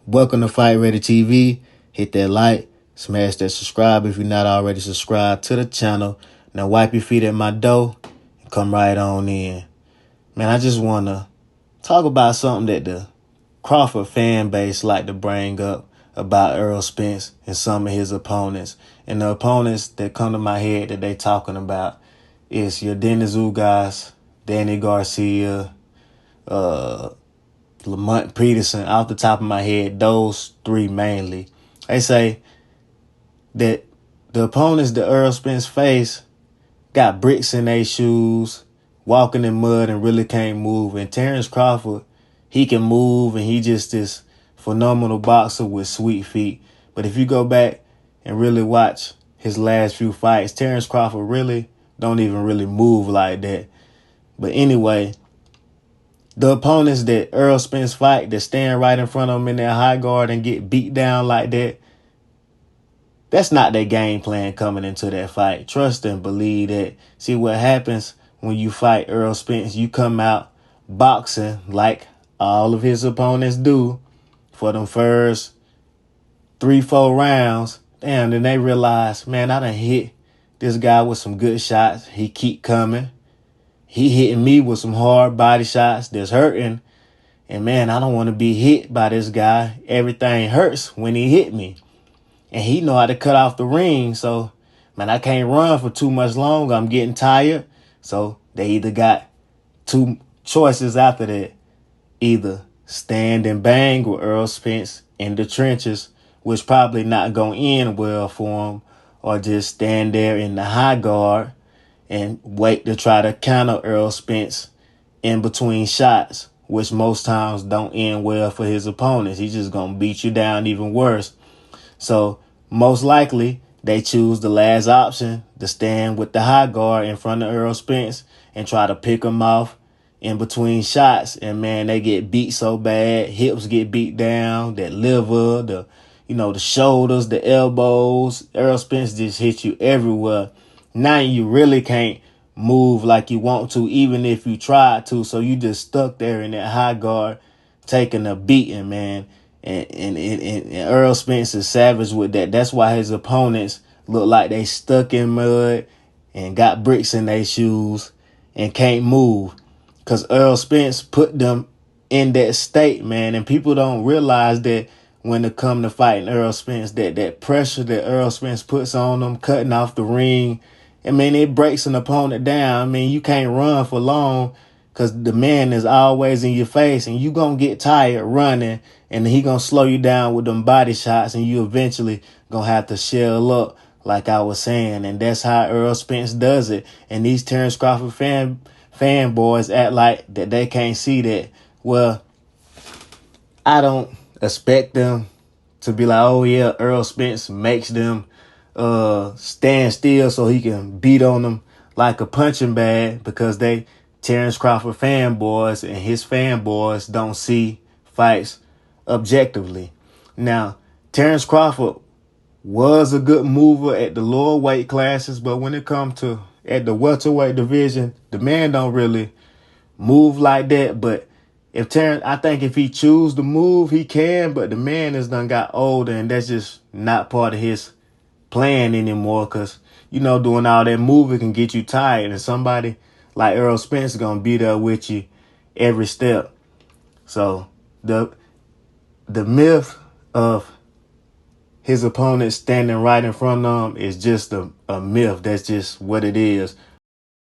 Welcome to Fight Ready TV. Hit that like, smash that subscribe if you're not already subscribed to the channel. Now wipe your feet at my door and come right on in. Man, I just want to talk about something that the Crawford fan base like to bring up about Errol Spence and some of his opponents. And the opponents that come to my head that they talking about is your Dennis Ugas, Danny Garcia, Lamont Peterson. Off the top of my head, those three mainly. They say that the opponents that Errol Spence face got bricks in their shoes, walking in mud and really can't move. And Terence Crawford, he can move and he just this phenomenal boxer with sweet feet. But if you go back and really watch his last few fights, Terence Crawford really don't even really move like that. But anyway, the opponents that Errol Spence fight that stand right in front of him in their high guard and get beat down like that, that's not their game plan coming into that fight. Trust and believe that. See what happens when you fight Errol Spence, you come out boxing like all of his opponents do for them first 3-4 rounds. Damn, then they realize, man, I done hit this guy with some good shots. He keep coming. He hitting me with some hard body shots that's hurting. And man, I don't want to be hit by this guy. Everything hurts when he hit me. And he know how to cut off the ring. So, man, I can't run for too much longer. I'm getting tired. So they either got two choices after that. Either stand and bang with Errol Spence in the trenches, which probably not going to end well for him, or just stand there in the high guard and wait to try to counter Errol Spence in between shots, which most times don't end well for his opponents. He's just going to beat you down even worse. So most likely they choose the last option, to stand with the high guard in front of Errol Spence and try to pick him off in between shots. And man, they get beat so bad, hips get beat down, that liver, the shoulders, the elbows. Errol Spence just hit you everywhere. Now you really can't move like you want to, even if you tried to. So you just stuck there in that high guard, taking a beating, man. And Errol Spence is savage with that. That's why his opponents look like they stuck in mud and got bricks in their shoes and can't move. Because Errol Spence put them in that state, man. And people don't realize that when it come to fighting Errol Spence, that pressure that Errol Spence puts on them, cutting off the ring, I mean, it breaks an opponent down. I mean, you can't run for long because the man is always in your face and you going to get tired running, and he going to slow you down with them body shots, and you eventually going to have to shell up, like I was saying. And that's how Errol Spence does it. And these Terence Crawford fanboys act like that they can't see that. Well, I don't expect them to be like, oh yeah, Errol Spence makes them stand still so he can beat on them like a punching bag, because they Terence Crawford fanboys, and his fanboys don't see fights objectively. Now, Terence Crawford was a good mover at the lower weight classes, but when it comes to at the welterweight division, the man don't really move like that. But I think if he choose to move, he can, but the man has done got older, and that's just not part of his plan anymore, because, doing all that moving can get you tired, and somebody like Errol Spence is going to be there with you every step. So the myth of his opponent standing right in front of him is just a myth. That's just what it is.